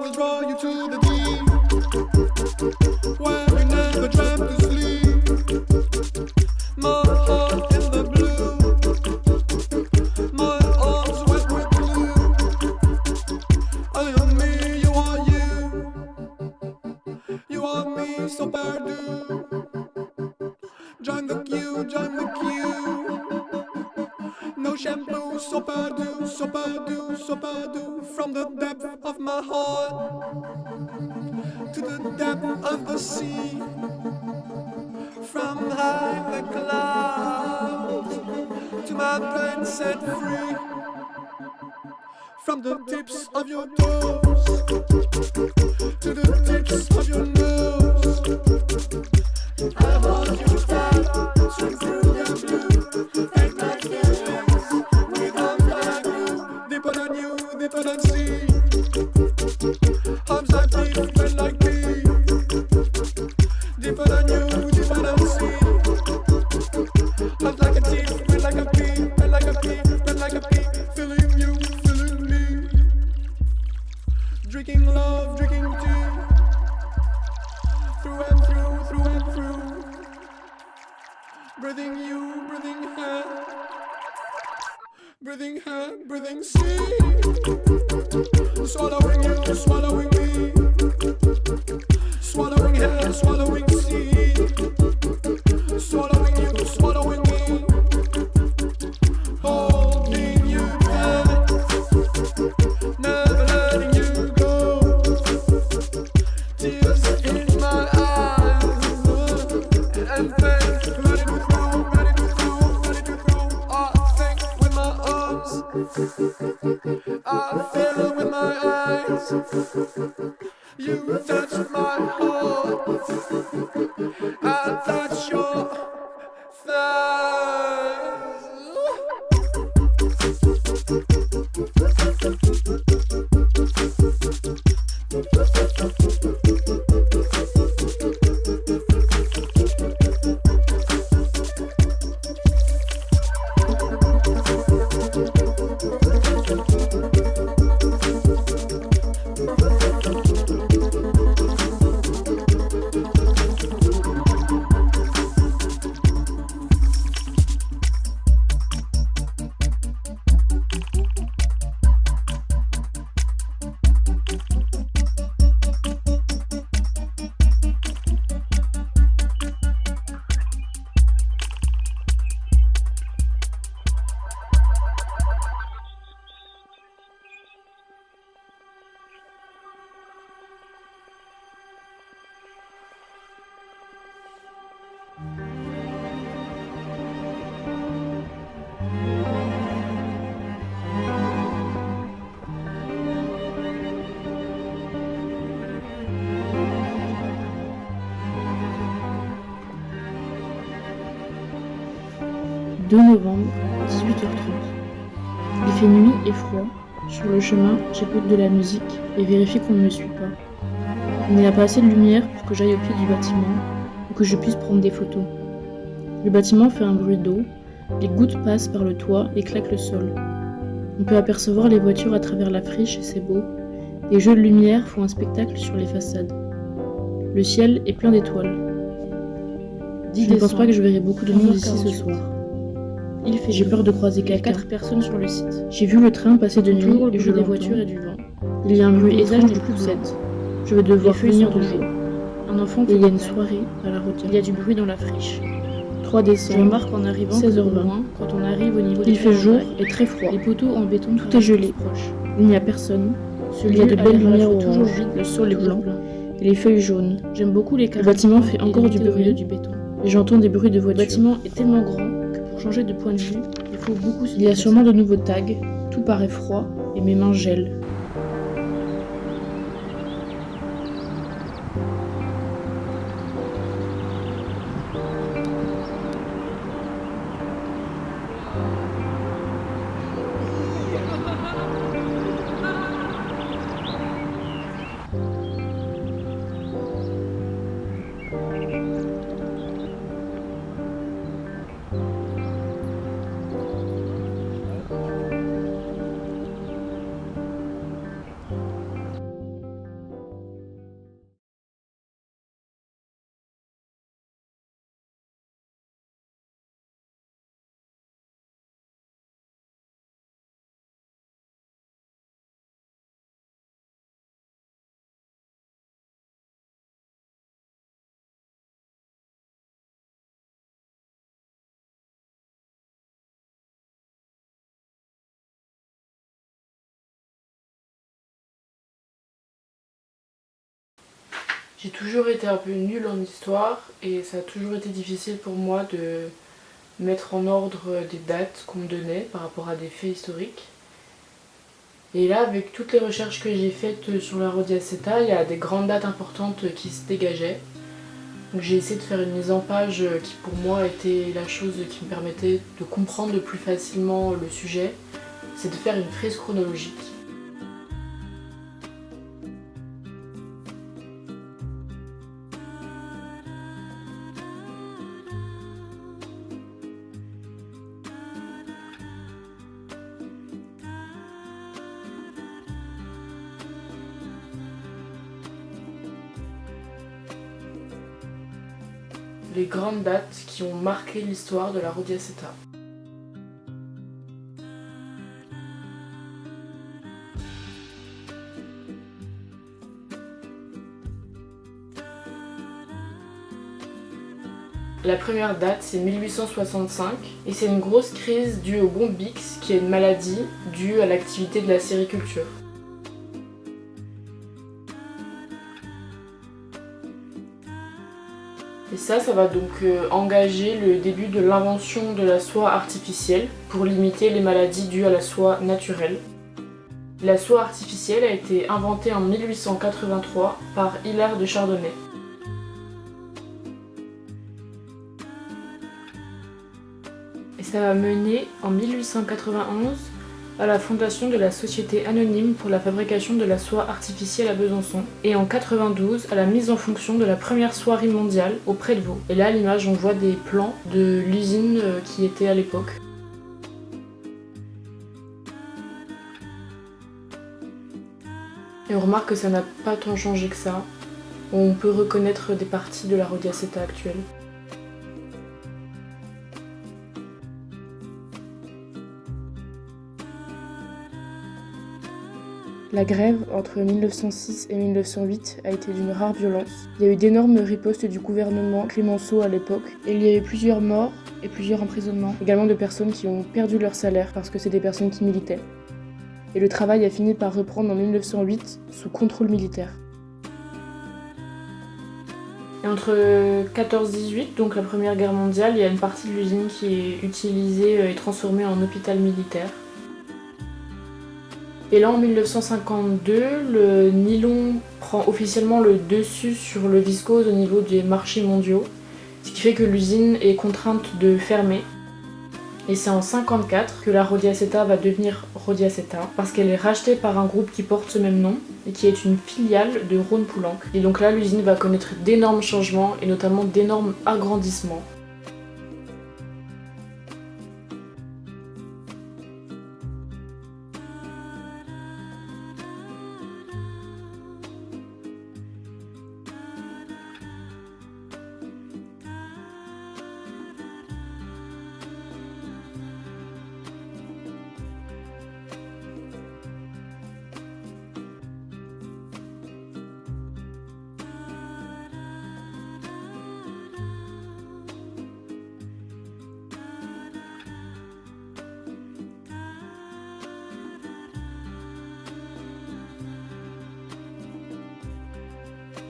will draw you to the deep, where you never dreamt to sleep. My heart in the blue, my arms wet with blue. I am me, you are me, so perdue. Join the queue, join the queue. No shampoo, so perdue, so perdue, so perdue. From the depth of my heart to the depth of the sea. From high the clouds to my brain set free. From the tips of your toes to the tips of your nose. I hold you tight, swim through the blue. Take my feelings without my glue. Deeper than you, deeper than sea. Arms like teeth, men like me. Deeper than you, deeper than sea. Arms like a teeth, men like a pea, men like a pea, men like a pea. Feeling you, feeling me. Drinking love, drinking tea. Through and through, through and through. Breathing you, breathing her. Breathing her, breathing sea. Swallowing you, swallowing me. Swallowing her, swallowing sea. Swallowing you, swallowing me. Holding you tight, never letting you go. Tears in my eyes, and pain ready to throw, ready to throw, ready to throw. I think with my arms, I feel with my eyes. You touch my heart, I touch your thighs. « 2 novembre, 18h30. Il fait nuit et froid. Sur le chemin, j'écoute de la musique et vérifie qu'on ne me suit pas. Il n'y a pas assez de lumière pour que j'aille au pied du bâtiment ou que je puisse prendre des photos. Le bâtiment fait un bruit d'eau, les gouttes passent par le toit et claquent le sol. On peut apercevoir les voitures à travers la friche et c'est beau. Des jeux de lumière font un spectacle sur les façades. Le ciel est plein d'étoiles. Je ne pense pas que je verrai beaucoup de monde ici ce soir. J'ai peur de croiser quelqu'un. 4 personnes sur le site. J'ai vu le train passer de nuit et je des voitures et du vent. Il y a un bruit étrange de poussette. Je vais devoir finir de jouer. Un enfant et il y a une soirée à la route. Il y a du bruit dans la friche. 3 décembre. Je remarque en arrivant 16h20 quand on arrive au niveau. Il fait jour et très froid. Les poteaux en béton, tout est gelé. Il n'y a personne. Il y a de belles lumières toujours vide. Le sol est blanc et les feuilles jaunes. J'aime beaucoup les carrés. Le bâtiment fait encore du bruit du béton. Et j'entends des bruits de voitures. Le bâtiment est tellement grand que pour changer de point de vue, il faut beaucoup se. Il y a sûrement de nouveaux tags. Tout paraît froid et mes mains gèlent. J'ai toujours été un peu nulle en histoire et ça a toujours été difficile pour moi de mettre en ordre des dates qu'on me donnait par rapport à des faits historiques. Et là, avec toutes les recherches que j'ai faites sur la Rodiaceta, il y a des grandes dates importantes qui se dégageaient. Donc j'ai essayé de faire une mise en page qui pour moi était la chose qui me permettait de comprendre le plus facilement le sujet, c'est de faire une frise chronologique. Les grandes dates qui ont marqué l'histoire de la Rodiaceta. La première date, c'est 1865, et c'est une grosse crise due au bombix, qui est une maladie due à l'activité de la sériculture. Et ça va donc engager le début de l'invention de la soie artificielle pour limiter les maladies dues à la soie naturelle. La soie artificielle a été inventée en 1883 par Hilaire de Chardonnay. Et ça va mener en 1891 à la fondation de la Société anonyme pour la fabrication de la soie artificielle à Besançon, et en 92 à la mise en fonction de la première soierie mondiale au Pré de Vaux. Et là à l'image on voit des plans de l'usine qui était à l'époque. Et on remarque que ça n'a pas tant changé que ça. On peut reconnaître des parties de la Rodiaceta actuelle. La grève entre 1906 et 1908 a été d'une rare violence. Il y a eu d'énormes ripostes du gouvernement Clémenceau à l'époque, et il y a eu plusieurs morts et plusieurs emprisonnements, également de personnes qui ont perdu leur salaire parce que c'est des personnes qui militaient. Et le travail a fini par reprendre en 1908 sous contrôle militaire. Et entre 14-18, donc la Première Guerre mondiale, il y a une partie de l'usine qui est utilisée et transformée en hôpital militaire. Et là en 1952, le nylon prend officiellement le dessus sur le viscose au niveau des marchés mondiaux, ce qui fait que l'usine est contrainte de fermer. Et c'est en 1954 que la Rodiaceta va devenir Rodiaceta, parce qu'elle est rachetée par un groupe qui porte ce même nom, et qui est une filiale de Rhône-Poulenc. Et donc là l'usine va connaître d'énormes changements, et notamment d'énormes agrandissements.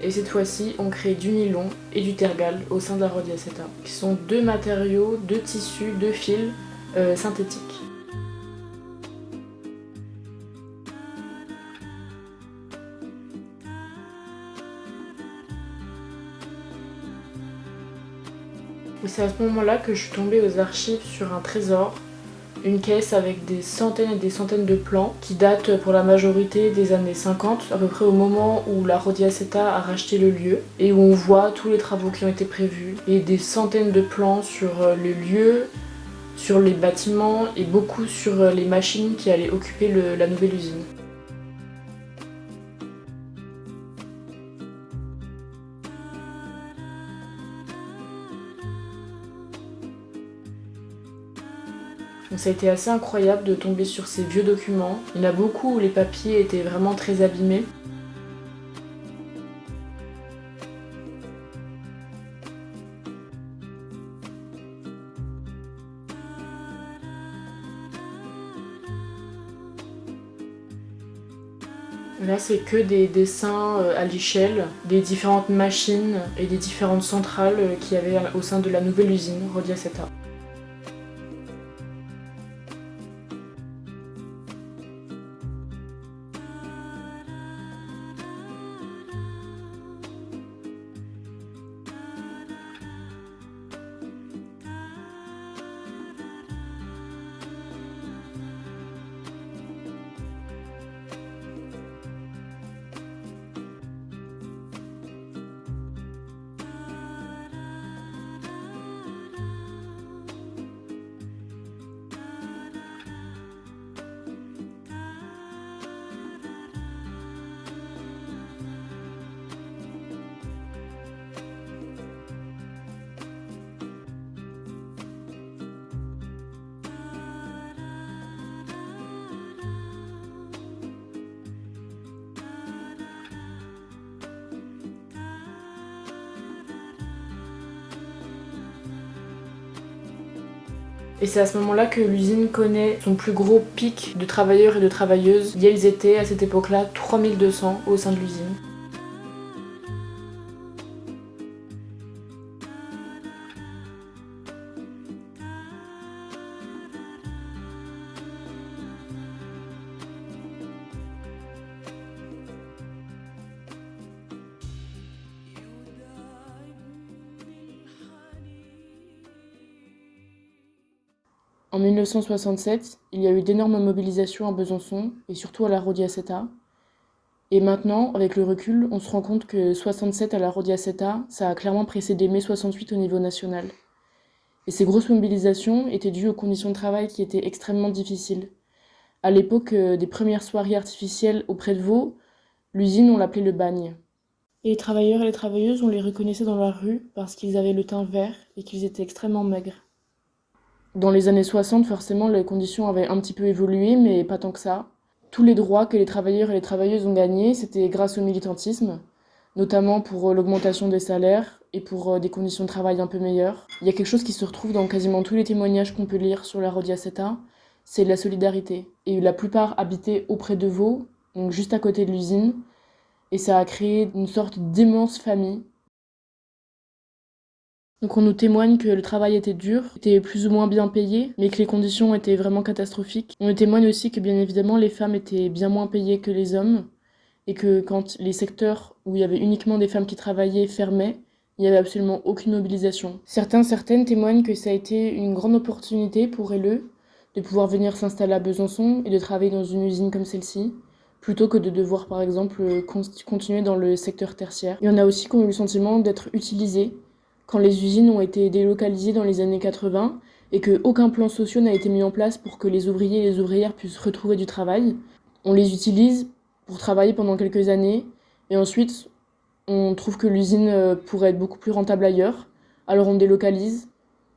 Et cette fois-ci, on crée du nylon et du tergal au sein de la Rodiaceta, qui sont deux matériaux, deux tissus, deux fils synthétiques. Et c'est à ce moment-là que je suis tombée aux archives sur un trésor, une caisse avec des centaines et des centaines de plans qui datent pour la majorité des années 50, à peu près au moment où la Rodiaceta a racheté le lieu, et où on voit tous les travaux qui ont été prévus, et des centaines de plans sur le lieu, sur les bâtiments et beaucoup sur les machines qui allaient occuper la nouvelle usine. Donc ça a été assez incroyable de tomber sur ces vieux documents. Il y en a beaucoup où les papiers étaient vraiment très abîmés. Là, c'est que des dessins à l'échelle des différentes machines et des différentes centrales qu'il y avait au sein de la nouvelle usine Rodiaceta. Et c'est à ce moment-là que l'usine connaît son plus gros pic de travailleurs et de travailleuses. Ils étaient à cette époque-là 3200 au sein de l'usine. En 1967, il y a eu d'énormes mobilisations à Besançon et surtout à la Rodiaceta. Et maintenant, avec le recul, on se rend compte que 67 à la Rodiaceta, ça a clairement précédé mai 68 au niveau national. Et ces grosses mobilisations étaient dues aux conditions de travail qui étaient extrêmement difficiles. À l'époque des premières soirées artificielles auprès de Vaud, l'usine, on l'appelait le bagne. Et les travailleurs et les travailleuses, on les reconnaissait dans la rue parce qu'ils avaient le teint vert et qu'ils étaient extrêmement maigres. Dans les années 60, forcément, les conditions avaient un petit peu évolué, mais pas tant que ça. Tous les droits que les travailleurs et les travailleuses ont gagnés, c'était grâce au militantisme, notamment pour l'augmentation des salaires et pour des conditions de travail un peu meilleures. Il y a quelque chose qui se retrouve dans quasiment tous les témoignages qu'on peut lire sur la Rodiaceta, c'est la solidarité. Et la plupart habitaient auprès de Vaud, donc juste à côté de l'usine, et ça a créé une sorte d'immense famille. Donc on nous témoigne que le travail était dur, était plus ou moins bien payé, mais que les conditions étaient vraiment catastrophiques. On nous témoigne aussi que bien évidemment les femmes étaient bien moins payées que les hommes, et que quand les secteurs où il y avait uniquement des femmes qui travaillaient fermaient, il n'y avait absolument aucune mobilisation. Certaines témoignent que ça a été une grande opportunité pour elles de pouvoir venir s'installer à Besançon et de travailler dans une usine comme celle-ci, plutôt que de devoir par exemple continuer dans le secteur tertiaire. Il y en a aussi qui ont eu le sentiment d'être utilisées quand les usines ont été délocalisées dans les années 80 et qu'aucun plan social n'a été mis en place pour que les ouvriers et les ouvrières puissent retrouver du travail. On les utilise pour travailler pendant quelques années et ensuite on trouve que l'usine pourrait être beaucoup plus rentable ailleurs, alors on délocalise,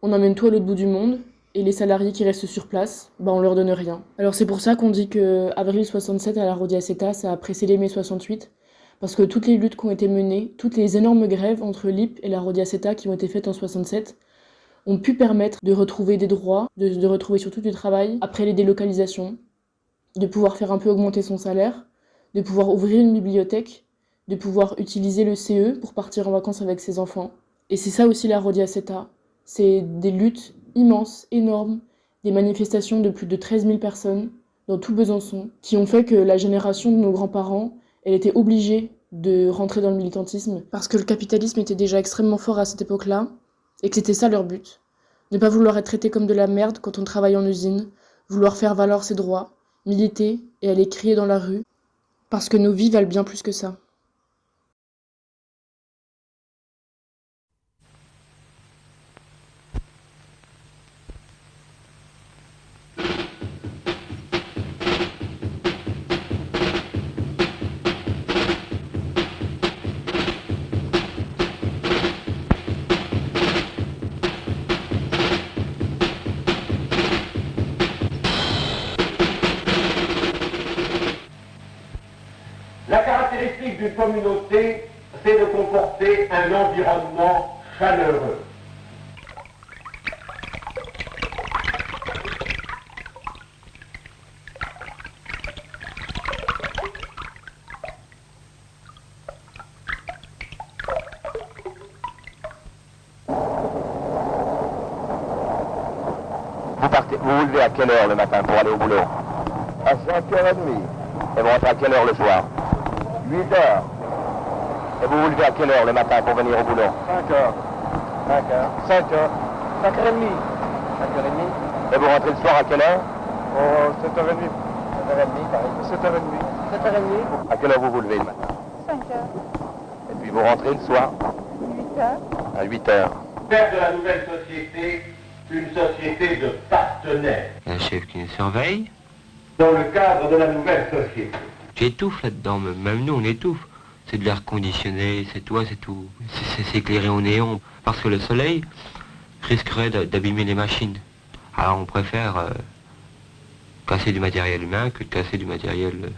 on emmène tout à l'autre bout du monde et les salariés qui restent sur place, on leur donne rien. Alors c'est pour ça qu'on dit que avril 67 à la Rodiaceta, ça a précédé mai 68, parce que toutes les luttes qui ont été menées, toutes les énormes grèves entre l'IP et la Rodiaceta qui ont été faites en 67, ont pu permettre de retrouver des droits, de retrouver surtout du travail après les délocalisations, de pouvoir faire un peu augmenter son salaire, de pouvoir ouvrir une bibliothèque, de pouvoir utiliser le CE pour partir en vacances avec ses enfants. Et c'est ça aussi la Rodiaceta, c'est des luttes immenses, énormes, des manifestations de plus de 13 000 personnes dans tout Besançon, qui ont fait que la génération de nos grands-parents, elle était obligée de rentrer dans le militantisme, parce que le capitalisme était déjà extrêmement fort à cette époque-là, et que c'était ça leur but. Ne pas vouloir être traité comme de la merde quand on travaille en usine, vouloir faire valoir ses droits, militer et aller crier dans la rue, parce que nos vies valent bien plus que ça. La caractéristique d'une communauté, c'est de comporter un environnement chaleureux. Vous vous levez à quelle heure le matin pour aller au boulot? À 5h30. Et vous rentrez à quelle heure le soir? 8h. Et vous vous levez à quelle heure le matin pour venir au boulot? 5h. 5h. 5h. 5h30. 5h30. Et vous rentrez le soir à quelle heure? Oh, 7h30. 7h30, pareil. 7h30. 7h30. À quelle heure vous vous levez le matin? 5h. Et puis vous rentrez le soir? 8h. À 8h. Faire de la nouvelle société une société de partenaires. Un chef qui nous surveille. Dans le cadre de la nouvelle société. J'étouffe là-dedans, même nous on étouffe. C'est de l'air conditionné, c'est toi, c'est tout. C'est éclairé au néon. Parce que le soleil risquerait d'abîmer les machines. Alors on préfère casser du matériel humain que de casser du matériel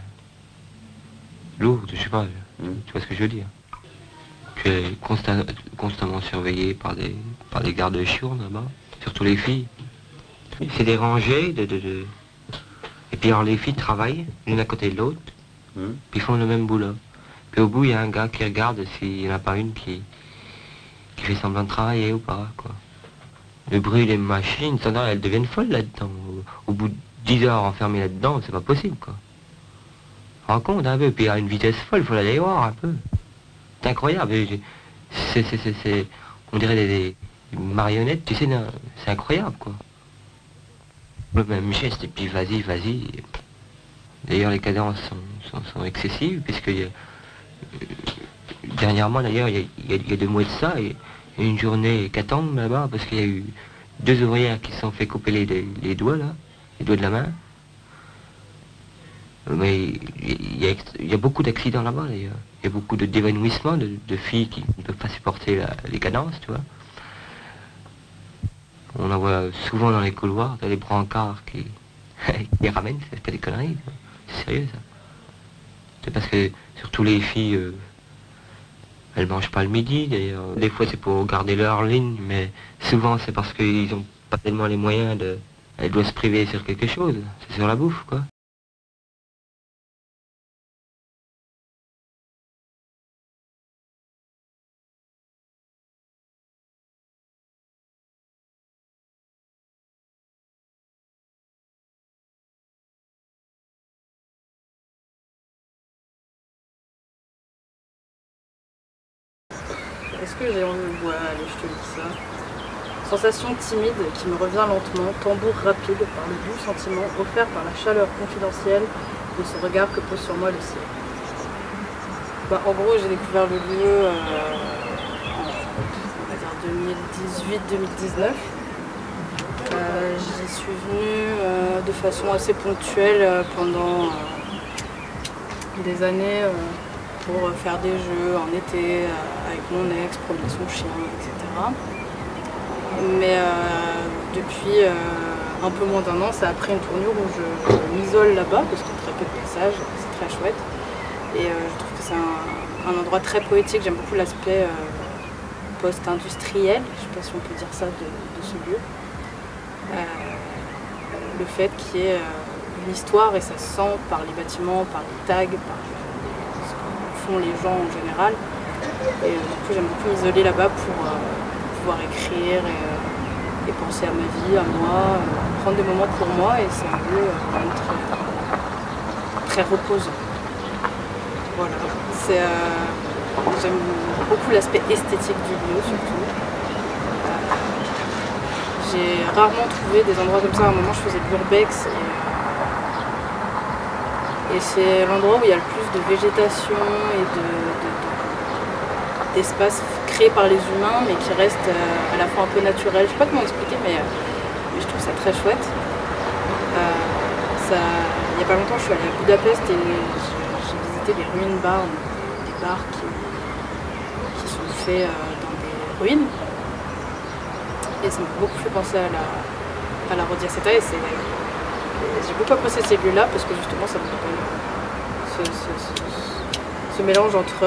lourd, je sais pas. Tu vois ce que je veux dire? Tu es constamment surveillé par des gardes chiournes là-bas, surtout les filles. C'est des rangées Et puis alors les filles travaillent l'une à côté de l'autre, puis font le même boulot. Puis au bout il y a un gars qui regarde s'il n'y en a pas une qui fait semblant de travailler ou pas, quoi. Le bruit des machines, elles deviennent folles là-dedans. Au bout de 10 heures enfermées là-dedans, c'est pas possible, quoi. Rends compte un peu, puis à une vitesse folle, il faut aller voir un peu. C'est incroyable. On dirait des marionnettes, tu sais, c'est incroyable, quoi. Le même geste, et puis vas-y. D'ailleurs, les cadences sont excessives, puisque dernièrement, d'ailleurs, il y a 2 mois de ça, et une journée hécatombe là-bas, parce qu'il y a eu 2 ouvrières qui se sont fait couper les doigts, là, les doigts de la main. Mais il y a beaucoup d'accidents là-bas, d'ailleurs. Il y a beaucoup d'évanouissements de filles qui ne peuvent pas supporter les cadences, tu vois. On en voit souvent dans les couloirs, dans les brancards qui les ramènent, c'est pas des conneries, c'est sérieux ça. C'est parce que surtout les filles, elles mangent pas le midi d'ailleurs. Des fois c'est pour garder leur ligne, mais souvent c'est parce qu'ils ont pas tellement les moyens elles doivent se priver sur quelque chose, c'est sur la bouffe, quoi. Est-ce que j'ai envie de boire? Allez, je te dis ça. Sensation timide qui me revient lentement, tambour rapide par le doux sentiment offert par la chaleur confidentielle de ce regard que pose sur moi le ciel. En gros, j'ai découvert le lieu on va dire 2018-2019. J'y suis venue de façon assez ponctuelle pendant des années pour faire des jeux en été avec mon ex, promener son chien, etc. Mais depuis un peu moins d'1 an, ça a pris une tournure où je m'isole là-bas parce qu'il y a très peu de passages, c'est très chouette. Et je trouve que c'est un endroit très poétique, j'aime beaucoup l'aspect post-industriel, je ne sais pas si on peut dire ça de ce lieu. Le fait qu'il y ait une histoire et ça se sent par les bâtiments, par les tags, par ce que font les gens en général. Et du coup j'aime beaucoup m'isoler là-bas pour pouvoir écrire et penser à ma vie, à moi, prendre des moments pour moi, et c'est un lieu quand même très reposant. Voilà. J'aime beaucoup l'aspect esthétique du lieu surtout. J'ai rarement trouvé des endroits comme ça. À un moment je faisais de l'urbex et c'est l'endroit où il y a le plus de végétation et d'espace créé par les humains mais qui reste à la fois un peu naturel. Je sais pas comment expliquer mais je trouve ça très chouette. Il n'y a pas longtemps je suis allée à Budapest et j'ai visité les ruines bars, des bars qui sont faits dans des ruines. Et ça m'a beaucoup fait penser à la Rodiaceta et j'ai beaucoup apprécié ces lieux-là parce que justement ça me rappelle ce mélange entre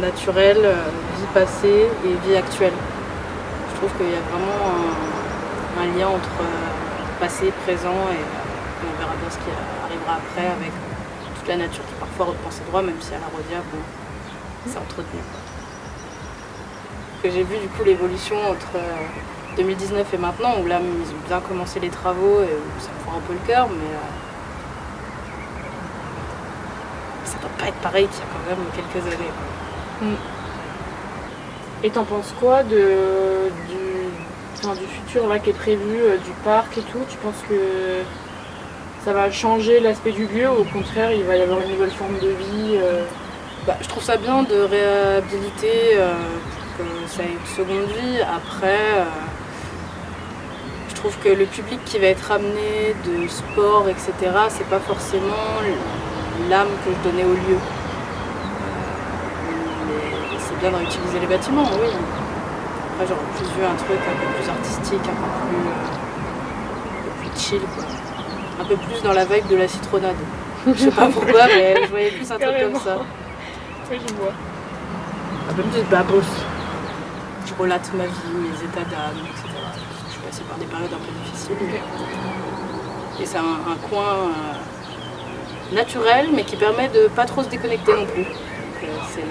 naturel, vie passée et vie actuelle. Je trouve qu'il y a vraiment un lien entre passé, présent et on verra bien ce qui arrivera après avec toute la nature qui parfois reprend ses droits, même si à la Rodia, bon, c'est entretenu. Que j'ai vu du coup l'évolution entre 2019 et maintenant, où là, ils ont bien commencé les travaux et où ça me fend un peu le cœur, mais ça doit pas être pareil qu'il y a quand même quelques années. Et t'en penses quoi du futur là qui est prévu, du parc et tout? Tu penses que ça va changer l'aspect du lieu ou au contraire il va y avoir une nouvelle forme de vie Je trouve ça bien de réhabiliter pour que ça ait une seconde vie. Après, je trouve que le public qui va être amené de sport, etc., c'est pas forcément l'âme que je donnais au lieu. Mais c'est bien de réutiliser les bâtiments, oui. Après, j'aurais plus vu un truc un peu plus artistique, un peu plus chill, quoi. Un peu plus dans la vibe de la citronnade. Je sais pas pourquoi, mais je voyais plus un truc comme ça. Oui, je vois. Un peu plus babos. Je relate ma vie, mes états d'âme, etc. Parce que je suis passée par des périodes un peu difficiles. Et c'est un coin naturel, mais qui permet de pas trop se déconnecter non plus. Donc c'est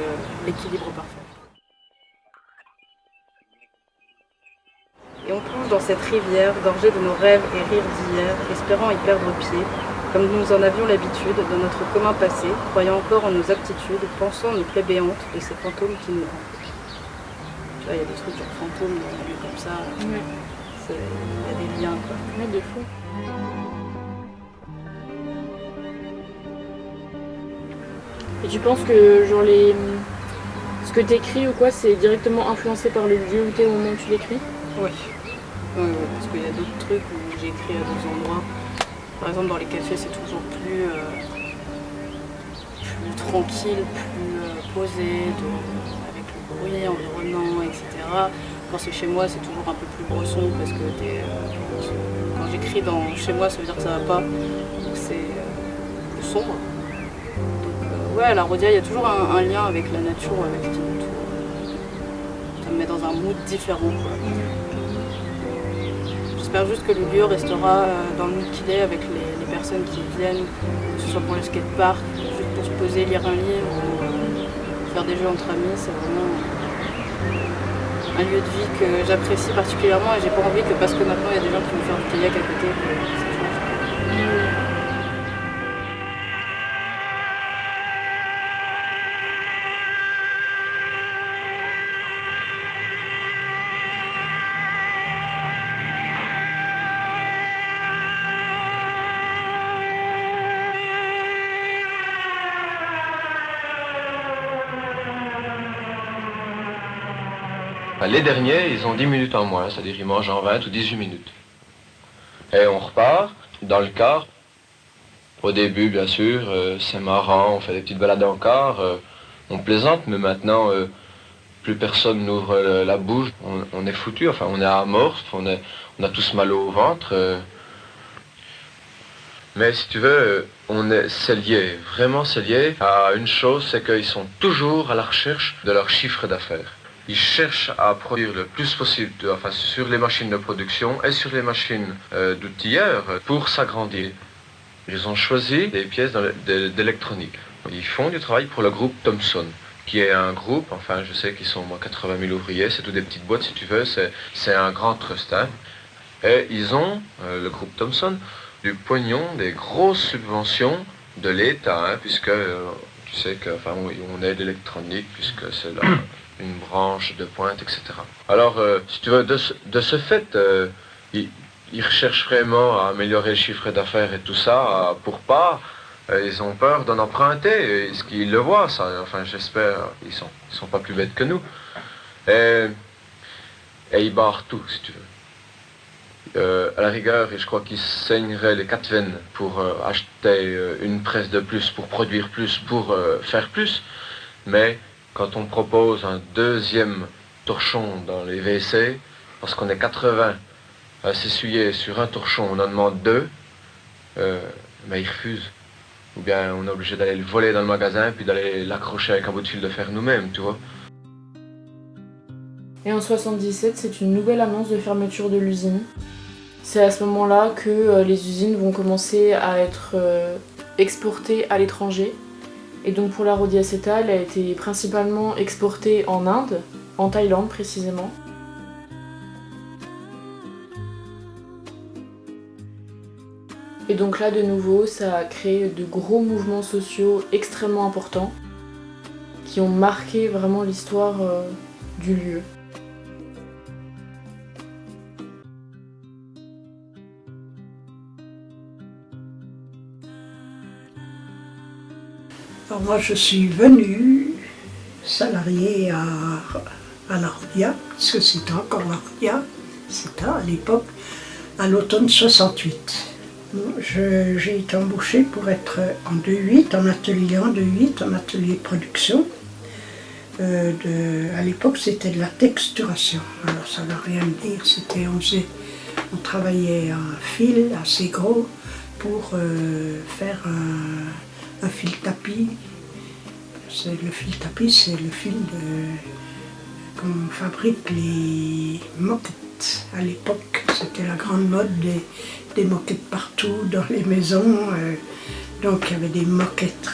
l'équilibre parfait. Et on plonge dans cette rivière, gorgée de nos rêves et rires d'hier, espérant y perdre pied, comme nous en avions l'habitude, dans notre commun passé, croyant encore en nos aptitudes, pensant nos plaies béantes de ces fantômes qui nous hantent. Tu vois, il y a des trucs genre fantômes, comme ça, il y a des liens, quoi. Ouais, de fou. Et tu penses que genre ce que t'écris ou quoi, c'est directement influencé par le lieu où t'es au moment où tu l'écris? Oui. Oui, parce qu'il y a d'autres trucs où j'ai écrit à d'autres endroits. Par exemple, dans les cafés, c'est toujours plus tranquille, plus posé, avec le bruit environnant, etc. Quand c'est chez moi, c'est toujours un peu plus bresson parce que quand j'écris chez moi, ça veut dire que ça va pas, donc c'est plus sombre. Donc, à la Rhodia, il y a toujours un lien avec la nature ou avec ce qui m'entoure. Ça me met dans un mood différent, quoi. J'espère juste que le lieu restera dans le mood qu'il est avec les personnes qui viennent, que ce soit pour le skatepark, juste pour se poser, lire un livre ou faire des jeux entre amis. C'est vraiment un lieu de vie que j'apprécie particulièrement et j'ai pas envie que parce que maintenant il y a des gens qui vont faire du kayak à côté, que ça change. Les derniers, ils ont 10 minutes en moins, c'est-à-dire ils mangent en 20 ou 18 minutes. Et on repart dans le car. Au début, bien sûr, c'est marrant, on fait des petites balades en car, on plaisante, mais maintenant, plus personne n'ouvre la bouche. On est foutu, enfin, on est amorphe, on a tous mal au ventre. Mais si tu veux, c'est lié, vraiment c'est lié à une chose, c'est qu'ils sont toujours à la recherche de leur chiffre d'affaires. Ils cherchent à produire le plus possible, sur les machines de production et sur les machines d'outilleurs pour s'agrandir. Ils ont choisi des pièces d'électronique. Ils font du travail pour le groupe Thomson, qui est un groupe, je sais qu'ils sont 80 000 ouvriers, c'est toutes des petites boîtes si tu veux, c'est un grand trust. Hein. Et ils ont, le groupe Thomson, du pognon, des grosses subventions de l'État, hein, puisque tu sais qu'on aide l'électronique, puisque c'est là une branche de pointe, etc. Alors, si tu veux, de ce fait, ils recherchent vraiment à améliorer le chiffre d'affaires et tout ça, pour pas, ils ont peur d'en emprunter, est-ce qu'ils le voient, ça, j'espère, ils sont pas plus bêtes que nous. Et ils barrent tout, si tu veux. À la rigueur, je crois qu'ils saigneraient les 4 veines pour acheter une presse de plus, pour produire plus, pour faire plus. Mais quand on propose un deuxième torchon dans les WC, parce qu'on est 80 à s'essuyer sur un torchon, on en demande 2, mais ils refusent. Ou bien on est obligé d'aller le voler dans le magasin, puis d'aller l'accrocher avec un bout de fil de fer nous-mêmes, tu vois. Et en 77, c'est une nouvelle annonce de fermeture de l'usine. C'est à ce moment-là que les usines vont commencer à être exportées à l'étranger. Et donc pour la Rhodia Setal, elle a été principalement exportée en Inde, en Thaïlande précisément. Et donc là de nouveau ça a créé de gros mouvements sociaux extrêmement importants qui ont marqué vraiment l'histoire du lieu. Alors moi je suis venue salariée à la Rodia, parce que c'était encore la Rodia, c'était à l'époque, à l'automne 68. J'ai été embauchée pour être en 2-8, en atelier de production. À l'époque c'était de la texturation, alors ça ne veut rien dire, on travaillait un fil assez gros pour faire un fil tapis. Le fil tapis, c'est le fil qu'on fabrique les moquettes. À l'époque, c'était la grande mode des moquettes partout dans les maisons. Donc il y avait des moquettes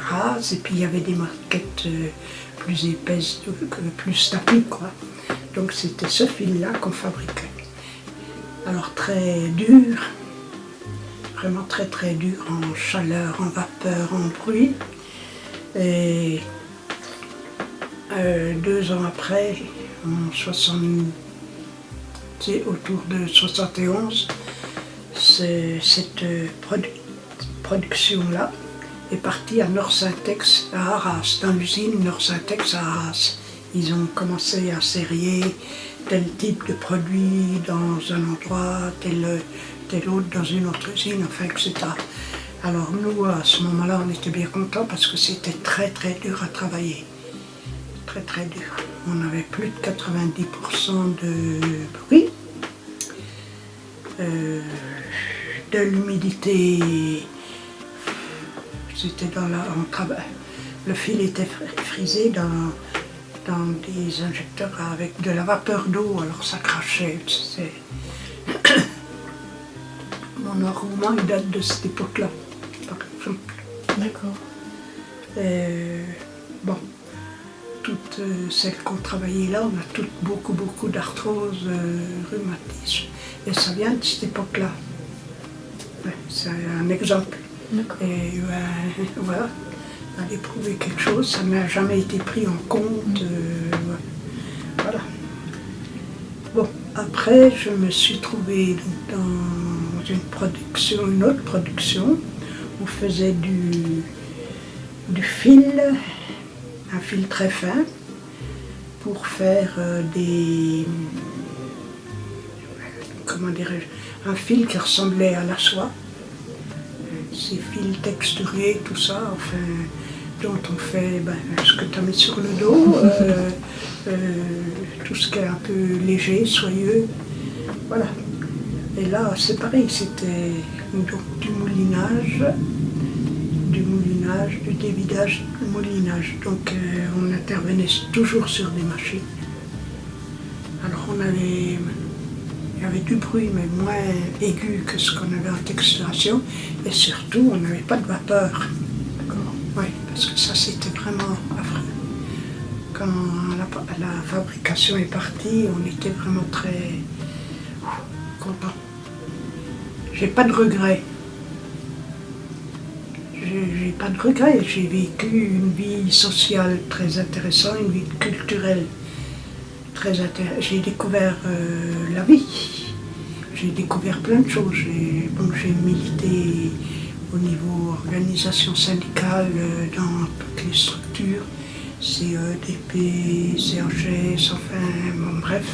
rases et puis il y avait des moquettes plus épaisses, plus tapis, quoi. Donc c'était ce fil-là qu'on fabriquait. Alors très dur, vraiment très très dur en chaleur, en vapeur, en bruit. Et 2 ans après, autour de 71, cette production-là est partie à Nord-Syntex à Arras, dans l'usine Nord-Syntex à Arras. Ils ont commencé à sérier tel type de produit dans un endroit, tel autre dans une autre usine, enfin, etc. Alors nous, à ce moment-là, on était bien contents parce que c'était très très dur à travailler. Très très dur. On avait plus de 90% de bruit, de l'humidité. C'était le fil était frisé dans des injecteurs avec de la vapeur d'eau, alors ça crachait. Mon enroulement, il date de cette époque-là, par exemple. D'accord. Bon, toutes celles qui ont travaillé là, on a toutes beaucoup d'arthrose, rhumatisme. Et ça vient de cette époque-là. Ouais, c'est un exemple. Et voilà, aller prouver quelque chose, ça n'a jamais été pris en compte. Voilà. Bon, après, je me suis trouvée dans une autre production. On faisait du fil, un fil très fin, pour faire comment dirais-je, un fil qui ressemblait à la soie. Ces fils texturés, tout ça, enfin, dont on fait ce que tu as mis sur le dos, tout ce qui est un peu léger, soyeux, voilà. Et là, c'est pareil, c'était donc du moulinage, du dévidage, du moulinage. Donc on intervenait toujours sur des machines. Alors il y avait du bruit, mais moins aigu que ce qu'on avait en texturation. Et surtout, on n'avait pas de vapeur. Oui, parce que ça, c'était vraiment affreux. Quand la fabrication est partie, on était vraiment très contents. J'ai pas de regrets. J'ai pas de regrets. J'ai vécu une vie sociale très intéressante, une vie culturelle très intéressante. J'ai découvert la vie. J'ai découvert plein de choses. J'ai milité au niveau organisation syndicale dans toutes les structures, CEDP, CHS, enfin, bon, bref.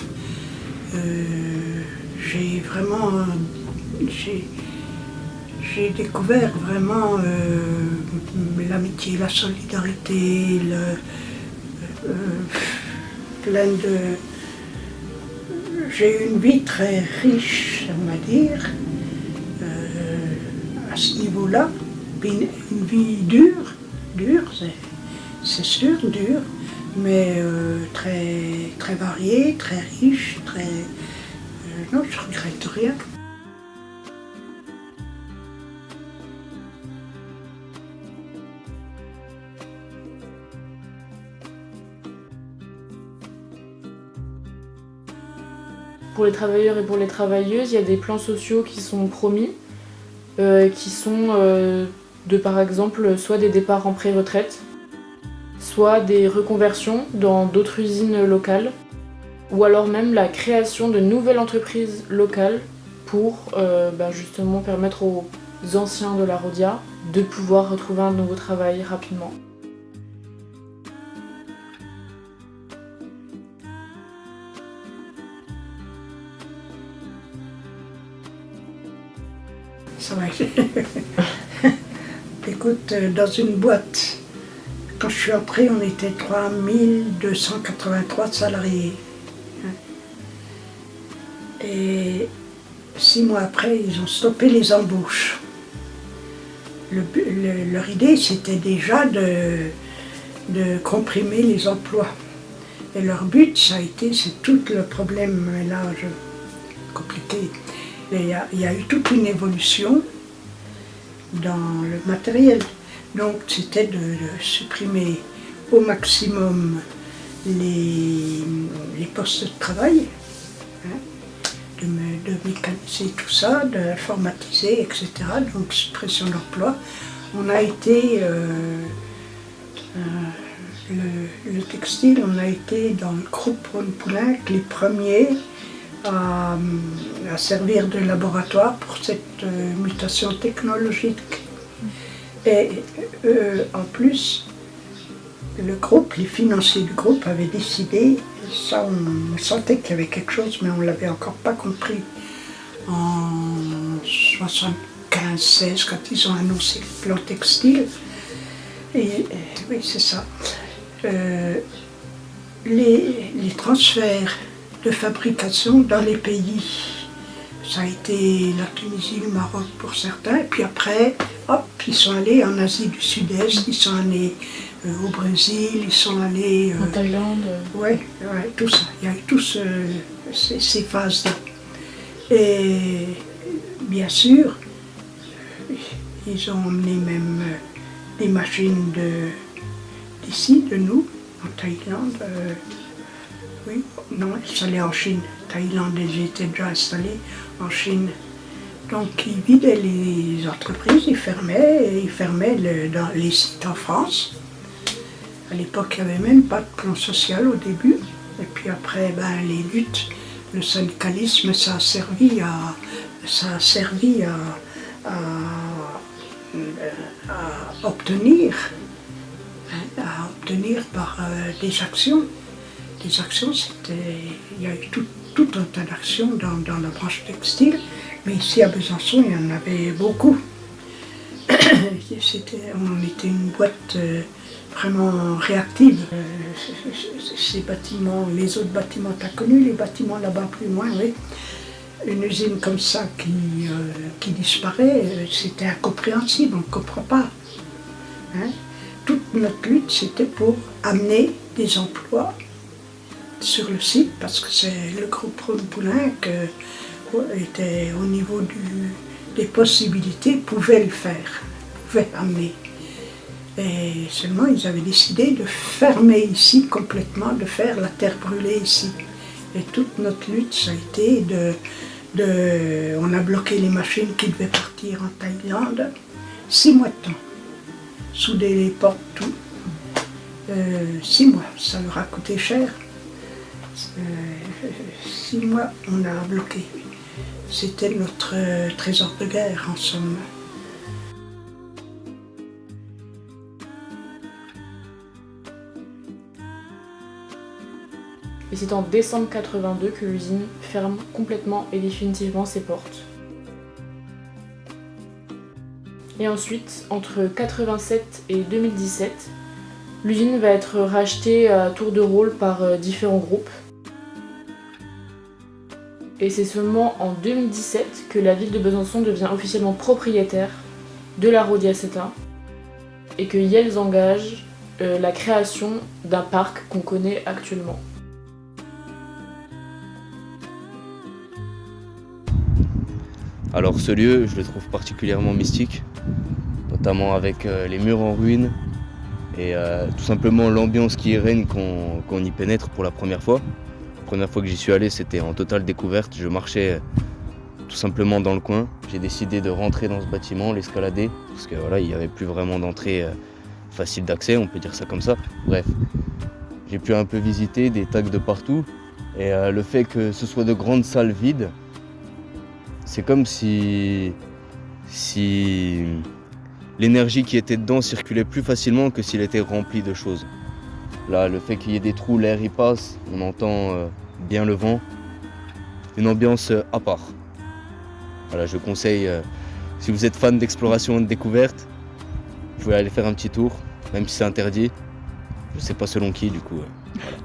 J'ai découvert vraiment l'amitié, la solidarité, j'ai eu une vie très riche, on va dire, à ce niveau-là. Puis une vie dure, c'est sûr, dure, mais très, très variée, très riche, très... non, je ne regrette rien. Pour les travailleurs et pour les travailleuses, il y a des plans sociaux qui sont promis. qui sont de par exemple soit des départs en pré-retraite, soit des reconversions dans d'autres usines locales, ou alors même la création de nouvelles entreprises locales pour justement permettre aux anciens de la Rhodia de pouvoir retrouver un nouveau travail rapidement. Ça va. Écoute, dans une boîte, quand je suis entrée, on était 3283 salariés. Et 6 mois après, ils ont stoppé les embauches. Leur idée, c'était déjà de comprimer les emplois. Et leur but, ça a été, c'est tout le problème, là, compliqué. Il y a eu toute une évolution dans le matériel. Donc c'était de supprimer au maximum les postes de travail, de mécaniser tout ça, d'informatiser, etc. Donc suppression d'emploi. On a été, le textile, on a été dans le groupe Rhône-Poulenc les premiers à servir de laboratoire pour cette mutation technologique. Et en plus, le groupe, les financiers du groupe avaient décidé, ça on sentait qu'il y avait quelque chose, mais on ne l'avait encore pas compris, en 75-16, quand ils ont annoncé le plan textile. Et oui, c'est ça. Les transferts de fabrication dans les pays. Ça a été la Tunisie, le Maroc pour certains, et puis après, hop, ils sont allés en Asie du Sud-Est, ils sont allés au Brésil, ils sont allés... en Thaïlande. Ouais, tout ça. Il y a eu tous ces phases-là. Et bien sûr, ils ont emmené même des machines d'ici, de nous, en Thaïlande. Oui, non, ils sont allés en Chine. Thaïlande, ils étaient déjà installés en Chine. Donc ils vidaient les entreprises, ils fermaient dans les sites en France. À l'époque, il n'y avait même pas de plan social au début. Et puis après, les luttes, le syndicalisme, ça a servi à obtenir par des actions. Des actions, il y a eu tout un tas d'actions dans la branche textile, mais ici à Besançon, il y en avait beaucoup. On était une boîte vraiment réactive. Ces bâtiments, les autres bâtiments, tu as connu les bâtiments là-bas plus loin, oui. Une usine comme ça qui disparaît, c'était incompréhensible, on ne comprend pas. Toute notre lutte, c'était pour amener des emplois sur le site, parce que c'est le groupe Rhône-Poulenc était au niveau des possibilités, pouvait le faire, pouvait amener. Et seulement ils avaient décidé de fermer ici complètement, de faire la terre brûlée ici. Et toute notre lutte, ça a été on a bloqué les machines qui devaient partir en Thaïlande, 6 mois de temps, souder les portes, tout. 6 mois, ça leur a coûté cher. 6 mois, on a bloqué. C'était notre trésor de guerre, en somme. Et c'est en décembre 82 que l'usine ferme complètement et définitivement ses portes. Et ensuite, entre 87 et 2017, l'usine va être rachetée à tour de rôle par différents groupes. Et c'est seulement en 2017 que la ville de Besançon devient officiellement propriétaire de la Rhodia Seta et que Yells engage la création d'un parc qu'on connaît actuellement. Alors ce lieu, je le trouve particulièrement mystique, notamment avec les murs en ruine et tout simplement l'ambiance qui y règne quand on y pénètre pour la première fois. La première fois que j'y suis allé, c'était en totale découverte. Je marchais tout simplement dans le coin. J'ai décidé de rentrer dans ce bâtiment, l'escalader, parce que voilà, il n'y avait plus vraiment d'entrée facile d'accès, on peut dire ça comme ça. Bref, j'ai pu un peu visiter des tags de partout. Et le fait que ce soit de grandes salles vides, c'est comme si l'énergie qui était dedans circulait plus facilement que s'il était rempli de choses. Là, le fait qu'il y ait des trous, l'air y passe, on entend bien le vent. Une ambiance à part. Voilà, je conseille, si vous êtes fan d'exploration et de découverte, vous pouvez aller faire un petit tour, même si c'est interdit. Je sais pas selon qui, du coup. Voilà.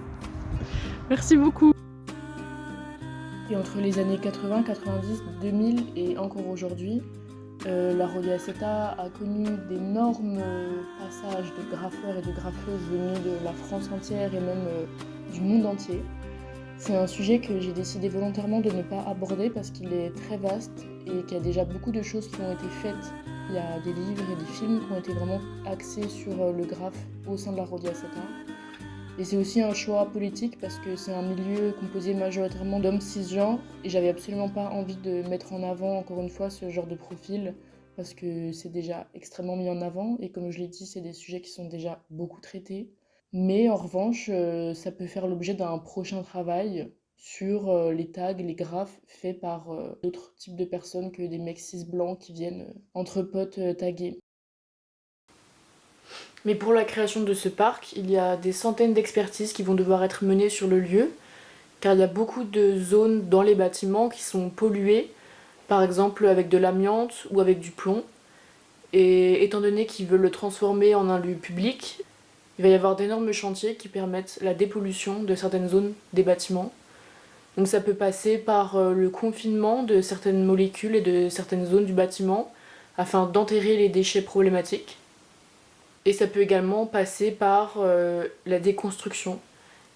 Merci beaucoup. Et entre les années 80, 90, 2000 et encore aujourd'hui, la Radio Aceta a connu d'énormes passages de graffeurs et de graffeuses venus de la France entière et même du monde entier. C'est un sujet que j'ai décidé volontairement de ne pas aborder parce qu'il est très vaste et qu'il y a déjà beaucoup de choses qui ont été faites. Il y a des livres et des films qui ont été vraiment axés sur le graphe au sein de la Radio Aceta. Et c'est aussi un choix politique parce que c'est un milieu composé majoritairement d'hommes cisgenres et j'avais absolument pas envie de mettre en avant encore une fois ce genre de profil parce que c'est déjà extrêmement mis en avant et comme je l'ai dit, c'est des sujets qui sont déjà beaucoup traités. Mais en revanche, ça peut faire l'objet d'un prochain travail sur les tags, les graphes faits par d'autres types de personnes que des mecs cis blancs qui viennent entre potes taguer. Mais pour la création de ce parc, il y a des centaines d'expertises qui vont devoir être menées sur le lieu, car il y a beaucoup de zones dans les bâtiments qui sont polluées, par exemple avec de l'amiante ou avec du plomb. Et étant donné qu'ils veulent le transformer en un lieu public, il va y avoir d'énormes chantiers qui permettent la dépollution de certaines zones des bâtiments. Donc ça peut passer par le confinement de certaines molécules et de certaines zones du bâtiment afin d'enterrer les déchets problématiques. Et ça peut également passer par la déconstruction.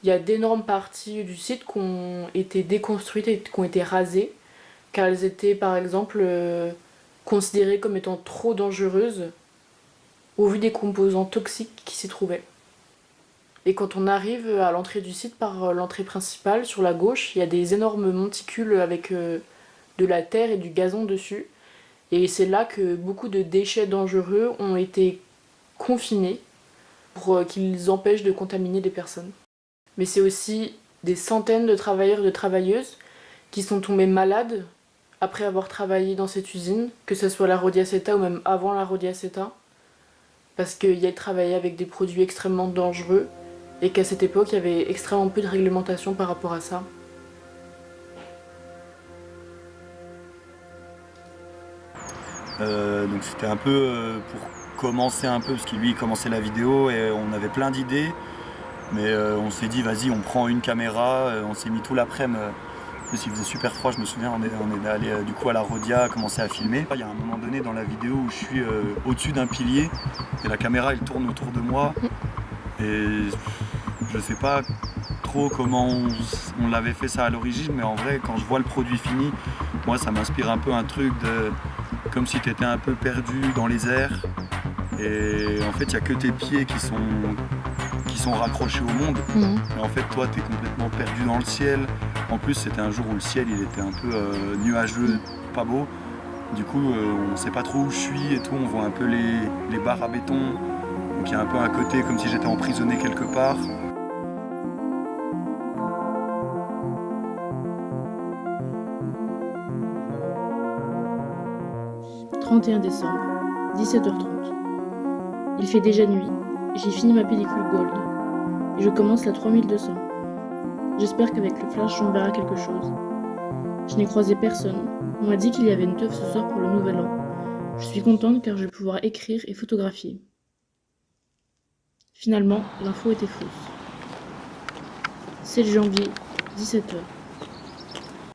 Il y a d'énormes parties du site qui ont été déconstruites et qui ont été rasées, car elles étaient par exemple considérées comme étant trop dangereuses au vu des composants toxiques qui s'y trouvaient. Et quand on arrive à l'entrée du site par l'entrée principale, sur la gauche, il y a des énormes monticules avec de la terre et du gazon dessus. Et c'est là que beaucoup de déchets dangereux ont été confinés pour qu'ils empêchent de contaminer des personnes. Mais c'est aussi des centaines de travailleurs et de travailleuses qui sont tombés malades après avoir travaillé dans cette usine, que ce soit la Radio Aceta ou même avant la Radio Aceta, parce qu'ils travaillaient avec des produits extrêmement dangereux et qu'à cette époque, il y avait extrêmement peu de réglementation par rapport à ça. Donc c'était un peu pour commencer un peu, parce que lui il commençait la vidéo et on avait plein d'idées, mais on s'est dit vas-y on prend une caméra, on s'est mis tout l'après-midi, il faisait super froid, je me souviens, on est allé du coup à la Rodia commencer à filmer. Il y a un moment donné dans la vidéo où je suis au-dessus d'un pilier et la caméra elle tourne autour de moi et je sais pas trop comment on l'avait fait ça à l'origine, mais en vrai quand je vois le produit fini, moi ça m'inspire un peu un truc de comme si tu étais un peu perdu dans les airs et en fait il n'y a que tes pieds qui sont raccrochés au monde et en fait toi tu es complètement perdu dans le ciel. En plus c'était un jour où le ciel il était un peu nuageux, pas beau, du coup on sait pas trop où je suis et tout, on voit un peu les barres à béton, donc il y a un peu un côté comme si j'étais emprisonné quelque part. 31 décembre, 17h30. Il fait déjà nuit, j'ai fini ma pellicule Gold, et je commence la 3200. J'espère qu'avec le flash on verra quelque chose. Je n'ai croisé personne, on m'a dit qu'il y avait une teuf ce soir pour le nouvel an. Je suis contente car je vais pouvoir écrire et photographier. Finalement, l'info était fausse. 7 janvier, 17h.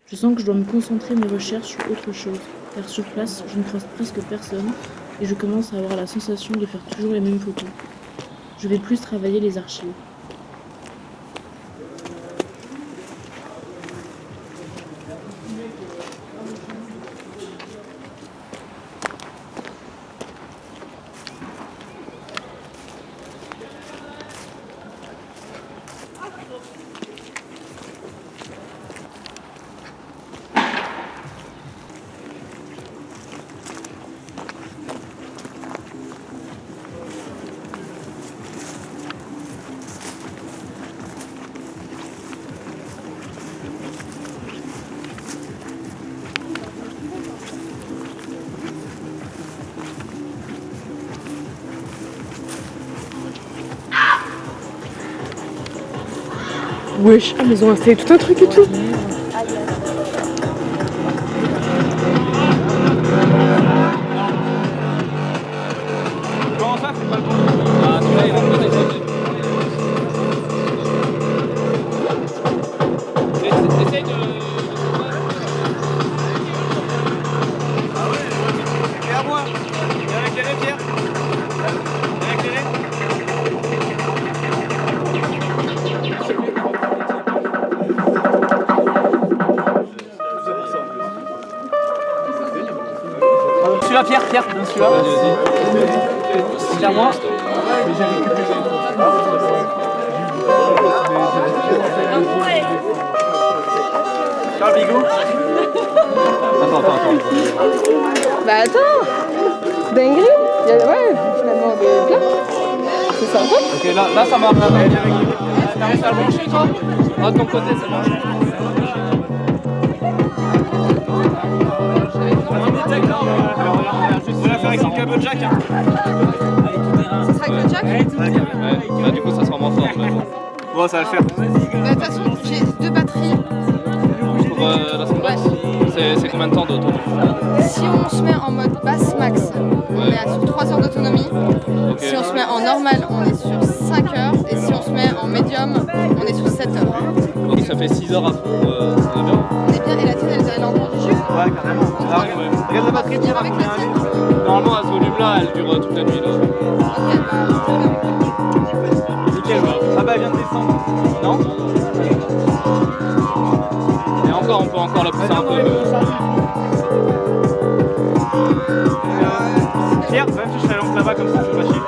Je sens que je dois me concentrer mes recherches sur autre chose, car sur place, je ne croise presque personne et je commence à avoir la sensation de faire toujours les mêmes photos. Je vais plus travailler les archives. Wesh, ah mais ils ont installé tout un truc et tout. Comment ça, c'est pas le bon? Ah, celui-là, il va me donner des trucs. Essaye de... Ah ouais, viens à moi. Viens avec les Pierre. Viens avec les Celui-là, Pierre, celui-là. C'est à moi. Ciao, Bigou. Attends. Bah attends. Dinguerie. Ouais, finalement des plats. C'est sympa. Ok, là ça marche. T'as réussi à le brancher, toi? Ah, de ton côté, c'est bon. On va la faire avec son câble jack. Hein. Ça sera avec le jack? Ouais. Là, du coup, ça sera moins fort. Mais bon. Bon, ça va le faire. Bah, de toute façon, j'ai 2 batteries. Pour la soundbox, c'est combien de temps d'autonomie? Si on se met en mode basse max, on est sur 3 heures d'autonomie. Okay. Si on se met en normal, on est sur 5 heures. Et si on se met en médium, on est sur 7 heures. Donc ça fait 6 heures à fond, ça va bien. On est bien, et la tienne, elle a encore du jus? Ouais, carrément. Regarde la batterie, Tiens, avec la tienne. Normalement, à ce volume-là, elle dure toute la nuit. Là. Ok, bah, nickel, ah bah elle vient de descendre. Non? Et encore, on peut encore la pousser un peu. Pierre, va me chercher la lampe là-bas comme ça, je vais pas chier.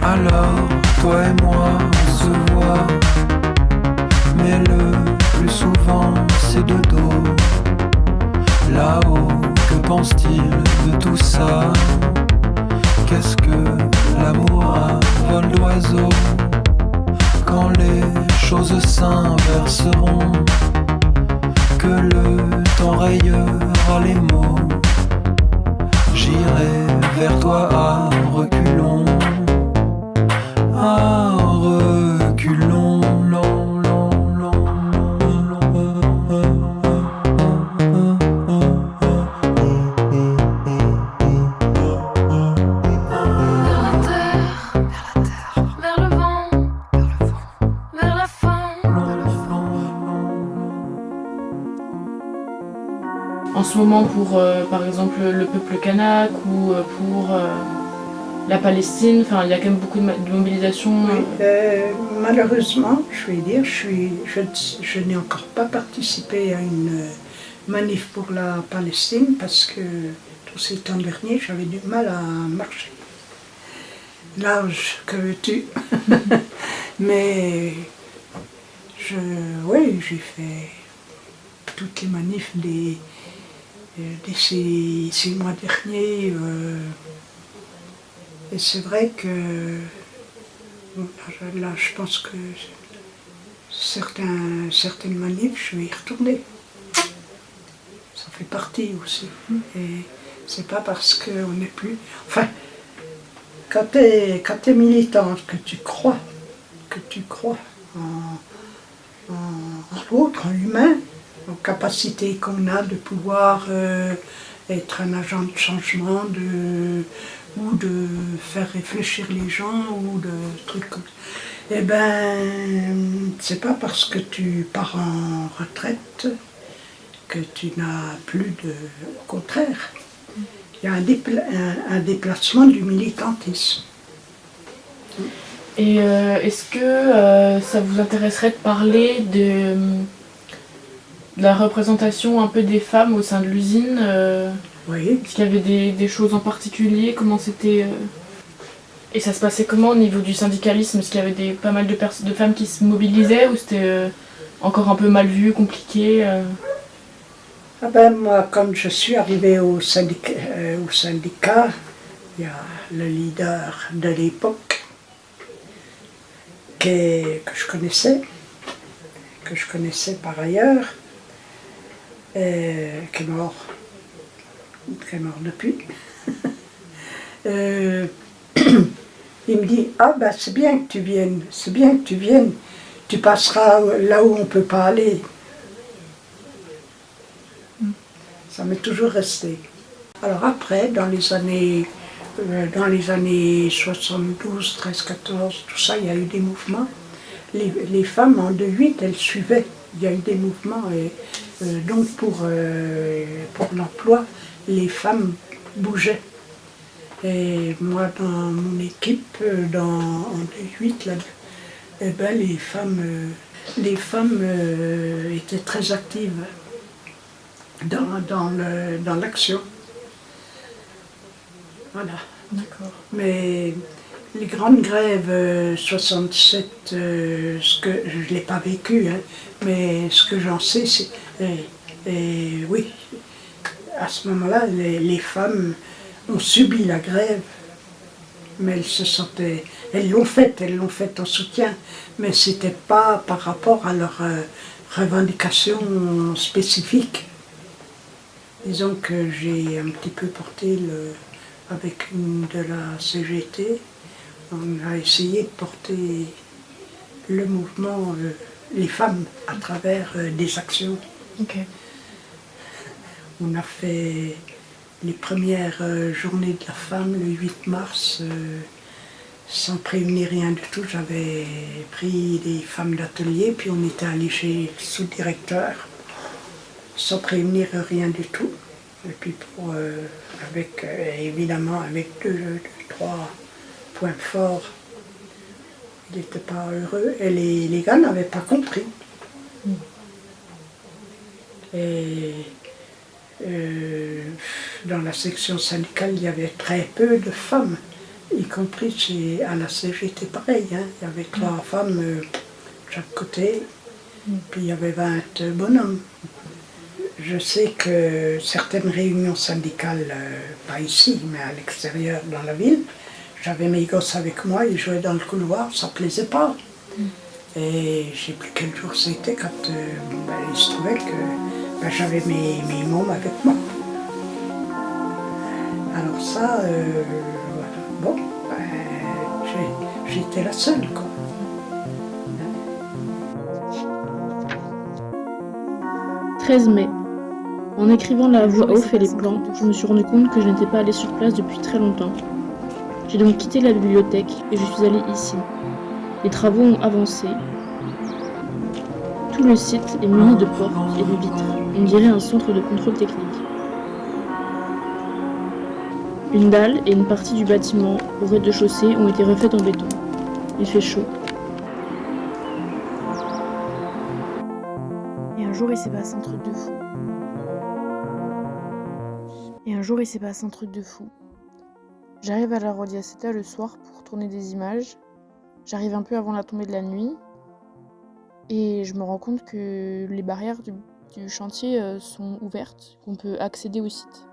Alors, toi et moi, on se voit, mais le plus souvent, c'est de dos. Là-haut, que pense-t-il de tout ça? Qu'est-ce que l'amour a vol d'oiseau? Quand les choses s'inverseront, que le temps rayera les mots, j'irai vers toi à reculons. À reculons, long, long, long, vers la terre, vers le vent, vers la fin. En ce moment, pour par exemple le peuple kanak ou pour la Palestine, enfin, il y a quand même beaucoup de mobilisation. Oui, malheureusement, je vais dire, je n'ai encore pas participé à manif pour la Palestine parce que tous ces temps derniers, j'avais du mal à marcher. L'âge, que veux-tu? Mais oui, j'ai fait toutes les manifs de ces mois derniers. Et c'est vrai que là, je pense que certaines manifs, je vais y retourner. Ça fait partie aussi. Et c'est pas parce qu'on n'est plus... Enfin, quand tu es militant, que tu crois en l'autre, en l'humain, aux capacités qu'on a de pouvoir être un agent de changement, ou de faire réfléchir les gens, ou de trucs comme ça. Eh ben, c'est pas parce que tu pars en retraite que tu n'as plus de... Au contraire, il y a un déplacement du militantisme. Et est-ce que ça vous intéresserait de parler de la représentation un peu des femmes au sein de l'usine? Oui. Est-ce qu'il y avait des choses en particulier? Comment c'était Et ça se passait comment au niveau du syndicalisme? Est-ce qu'il y avait pas mal de femmes qui se mobilisaient ou c'était encore un peu mal vu, compliqué Ah ben, moi, quand je suis arrivée au syndicat, il y a le leader de l'époque que je connaissais par ailleurs, qui est mort depuis. Il me dit, ah ben c'est bien que tu viennes, tu passeras là où on ne peut pas aller. Ça m'est toujours resté. Alors après, dans les années 72, 13, 14, tout ça, il y a eu des mouvements. Les femmes en 2-8, elles suivaient. Il y a eu des mouvements. Et, donc pour l'emploi, les femmes bougeaient. Et moi, dans mon équipe, en 2-8, là, eh ben, les femmes étaient très actives dans l'action. Voilà. D'accord. Mais les grandes grèves 67, ce que je ne l'ai pas vécu, hein, mais ce que j'en sais, c'est... oui, à ce moment-là, les femmes ont subi la grève, mais elles se sentaient... Elles l'ont faite en soutien, mais ce n'était pas par rapport à leurs revendications spécifiques. Disons que j'ai un petit peu porté avec une de la CGT, on a essayé de porter le mouvement, les femmes, à travers des actions. Okay. On a fait les premières journées de la femme, le 8 mars, sans prévenir rien du tout. J'avais pris des femmes d'atelier, puis on était allé chez le sous-directeur, sans prévenir rien du tout. Et puis évidemment avec deux, trois points forts, il n'était pas heureux et les gars n'avaient pas compris. Et dans la section syndicale, il y avait très peu de femmes, y compris à la CGT pareil. Hein. Il y avait 3 femmes de chaque côté, puis il y avait 20 bonhommes. Je sais que certaines réunions syndicales, pas ici, mais à l'extérieur, dans la ville, j'avais mes gosses avec moi, ils jouaient dans le couloir, ça ne plaisait pas. Et je ne sais plus quel jour c'était quand il se trouvait que j'avais mes mômes avec moi. Alors ça, voilà. Bon, j'étais la seule, quoi. 13 mai. En écrivant la voix off et les plans, je me suis rendu compte que je n'étais pas allée sur place depuis très longtemps. J'ai donc quitté la bibliothèque et je suis allée ici. Les travaux ont avancé. Tout le site est muni de portes et de vitres. On dirait un centre de contrôle technique. Une dalle et une partie du bâtiment au rez-de-chaussée ont été refaites en béton. Il fait chaud. Et un jour, il s'est passé un truc de fou. Et un jour, il s'est passé un truc de fou. J'arrive à la Rodiaceta le soir pour tourner des images. J'arrive un peu avant la tombée de la nuit. Et je me rends compte que les barrières du chantier sont ouvertes, qu'on peut accéder au site.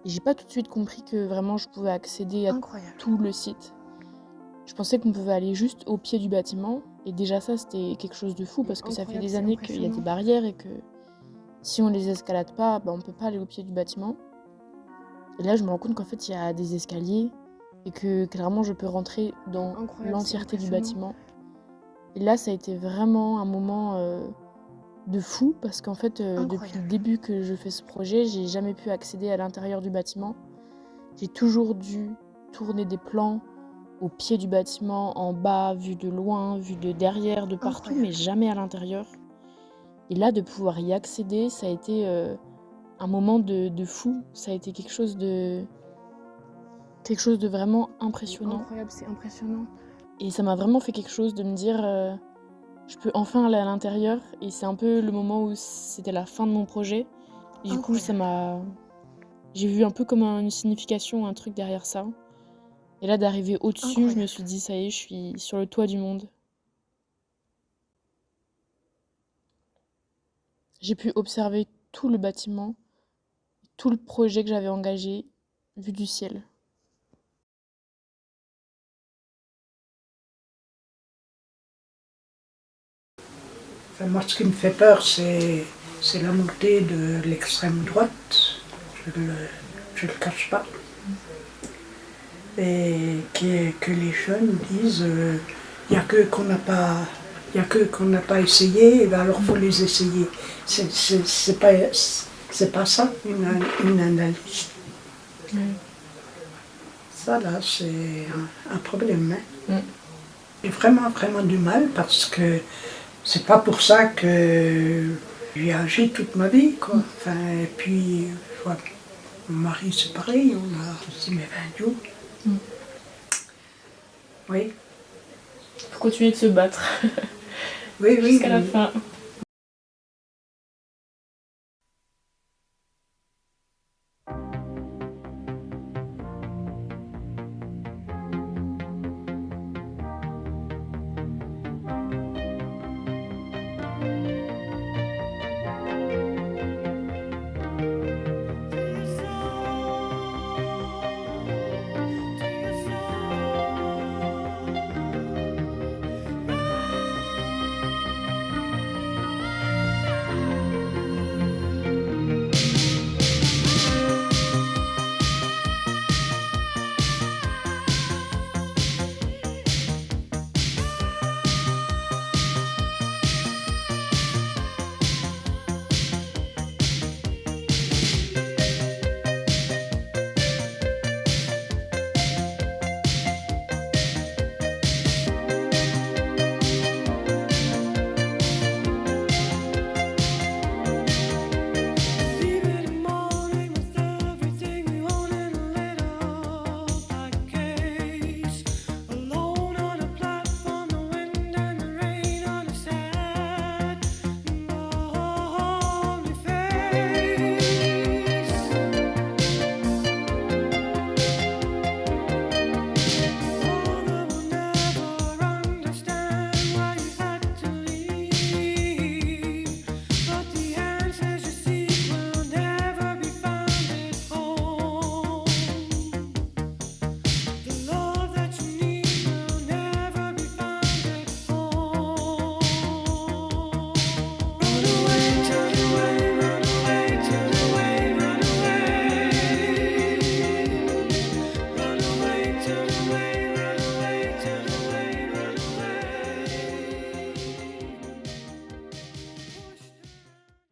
Et j'ai pas tout de suite compris que vraiment je pouvais accéder à tout le site. Je pensais qu'on pouvait aller juste au pied du bâtiment. Et déjà ça, c'était quelque chose de fou parce que ça fait des années qu'il y a des barrières et que si on les escalade pas, on peut pas aller au pied du bâtiment. Et là, je me rends compte qu'en fait, il y a des escaliers et que clairement, je peux rentrer dans l'entièreté du bâtiment. Et là, ça a été vraiment un moment de fou parce qu'en fait, depuis le début que je fais ce projet, j'ai jamais pu accéder à l'intérieur du bâtiment. J'ai toujours dû tourner des plans au pied du bâtiment, en bas, vu de loin, vu de derrière, de partout, mais jamais à l'intérieur. Et là, de pouvoir y accéder, ça a été un moment de fou. Ça a été quelque chose de vraiment impressionnant. Incroyable, c'est impressionnant. Et ça m'a vraiment fait quelque chose de me dire, je peux enfin aller à l'intérieur. Et c'est un peu le moment où c'était la fin de mon projet. Et du coup, j'ai vu un peu comme une signification, un truc derrière ça. Et là, d'arriver au-dessus, je me suis dit, ça y est, je suis sur le toit du monde. J'ai pu observer tout le bâtiment, tout le projet que j'avais engagé, vu du ciel. Enfin, moi, ce qui me fait peur, c'est la montée de l'extrême droite. Je le cache pas. Et que les jeunes disent il n'y a que qu'on n'a pas essayé, et ben alors il faut les essayer. C'est pas ça une analyse. Ça là, c'est un problème. J'ai vraiment du mal parce que c'est pas pour ça que j'ai agi toute ma vie, quoi. Enfin, et puis, mon mari c'est pareil, on a aussi mes 20 jours. Oui. Faut continuer de se battre. Oui, Jusqu'à la fin.